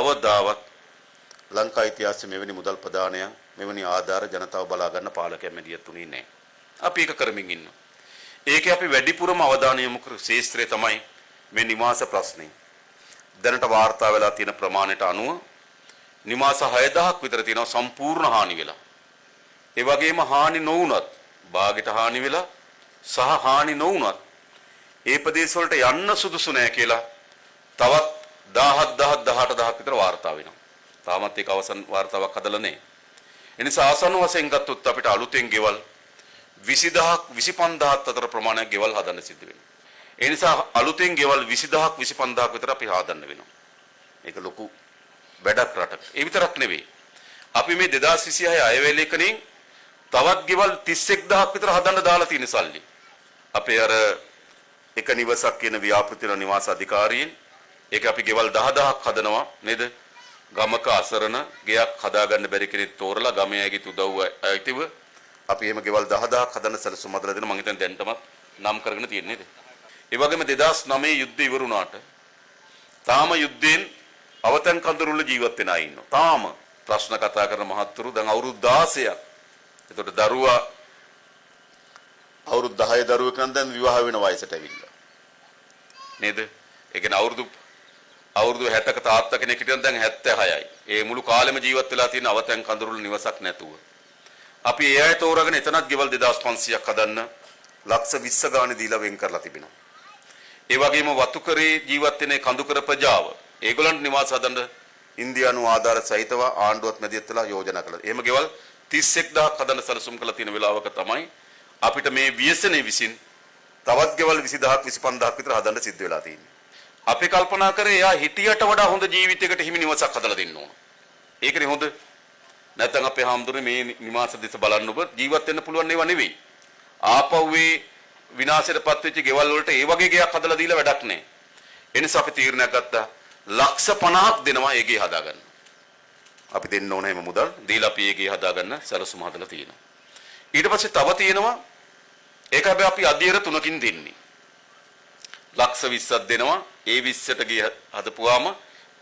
කවදාවත් ලංකා ඉතිහාසයේ මෙවැනි මුදල් ප්‍රදානය මෙවැනි ආධාර ජනතාව බලා ගන්න පාලකයන් මෙදියත් උනේ නැහැ. අපි ඒක කරමින් ඉන්නවා. ඒකේ අපි වැඩිපුරම අවධානය යොමු කර ශේෂ්ත්‍රය තමයි මේ නිවාස ප්‍රශ්නේ. දැනට වාර්තා වෙලා තියෙන ප්‍රමාණයට අනුව නිවාස 6000ක් විතර තියෙනවා සම්පූර්ණ හානි වෙලා. ඒ වගේම හානි නොවුනත් භාගයට හානි වෙලා සහ හානි නොවුනත් ඒ ප්‍රදේශ වලට යන්න සුදුසු නැහැ කියලා තවත් 10000ක් විතර වාර්තා වෙනවා. තාමත් ඒක අවසන් වාර්තාවක් හදලා නැහැ. ඒ නිසා ආසන්න වශයෙන් ගත්තොත් අපිට අලුතෙන් ගෙවල් 20000ක් 25000ක් අතර ප්‍රමාණයක් ගෙවල් හදන්න සිද්ධ වෙනවා. ඒ නිසා අලුතෙන් ගෙවල් 20000ක් 25000ක් විතර අපි හදන්න වෙනවා. මේක ලොකු වැඩක් රටක. ඒ විතරක් නෙවෙයි. අපි මේ 2026 අයවැයේකනේ තවත් ගෙවල් 31000ක් විතර හදන්න දාලා තියෙන සල්ලි. අපේ අර එක නිවසක් කියන ව්‍යාපෘතින නිවාස අධිකාරියෙන් ඒක අපි ගෙවල් 10000ක් හදනවා නේද? ගමක අසරණ ගෙයක් හදාගන්න බැරි කෙනෙක් තෝරලා ගමේ අයගේ උදව්ව අයිතිව අපි එහෙම ගෙවල් 10000ක් හදන්න සැලසුම් හදලා දෙනවා. මම හිතන්නේ දැන්ටමත් නම් කරගෙන තියෙන්නේ නේද? ඒ වගේම 2009 යුද්ධය ඉවර වුණාට තාම යුද්ධයෙන් අවතන් කඳුරුල ජීවත් වෙන අය ඉන්නවා. තාම ප්‍රශ්න කතා කරන මහත්තුරු දැන් අවුරුදු 16ක්. ඒතකොට දරුවා අවුරුදු 10 දරුවෙක් නම් දැන් විවාහ වෙන වයසට ඇවිල්ලා. නේද? ඒ කියන්නේ අවුරුදු 60ක තාත්තා කෙනෙක් හිටියනම් දැන් 76යි. ඒ මුළු කාලෙම ජීවත් වෙලා තියෙන අවතන් කඳුරුල නිවසක් නැතුව. අපි ඒ අය තෝරාගෙන එතනත් ගෙවල් 2500ක් හදන්න ලක්ෂ 20 ගානේ දීලා වෙන් කරලා තිබෙනවා. ඒ වගේම වතුකරේ ජීවත් වෙන කඳුකර ප්‍රජාව ඒගොල්ලන්ට නිවාස හදන්න ඉන්දියානු ආධාර සහිතව ආණ්ඩුවත් මැදිහත් වෙලා යෝජනා කළා. එහෙම ගෙවල් 31000ක් හදන්න සැලසුම් කළා තියෙන වෙලාවක තමයි අපිට මේ ව්‍යසනේ විසින් තවත් ගෙවල් 20000ක් 25000ක් විතර හදන්න සිද්ධ වෙලා තියෙන්නේ. අපි කල්පනා කරේ එයා හිටියට වඩා හොඳ ජීවිතයකට හිමි නිවසක් හදලා දෙන්න ඕන. ඒකනේ හොඳ. නැත්නම් අපේ හැමදෙරේ මේ නිවාස දෙස බලන්න ඔබ ජීවත් වෙන්න පුළුවන් ඒවා නෙවෙයි. ආපහු ඒ විනාශයටපත් වෙච්ච ගෙවල් වලට ඒ වගේ ගයක් හදලා දීලා වැඩක් නැහැ. ඒ නිසා අපි තීරණයක් ගත්තා ලක්ෂ 50ක් දෙනවා ඒ ගේ හදාගන්න. අපි දෙන්න ඕන හැම මුදල් දීලා අපි ඒ ගේ හදාගන්න සැලසුම හදලා තියෙනවා. ඊට පස්සේ තව තියෙනවා ඒක හැබැයි අපි අධීර 3කින් දෙන්නේ. ලක්ෂ 20ක් දෙනවා. ඒ 20ට ගේ හදපුවාම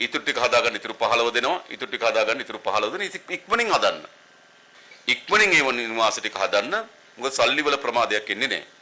ඉතුරු ටික හදාගන්න ඉතුරු 15 දෙනවා. ඉතුරු ටික හදාගන්න ඉතුරු 15 දෙන ඉක්මනින් හදන්න. ඉක්මනින් ඒ නිවාස ටික හදන්න. මොකද සල්ලි වල ප්‍රමාදයක් එන්නේ නැහැ.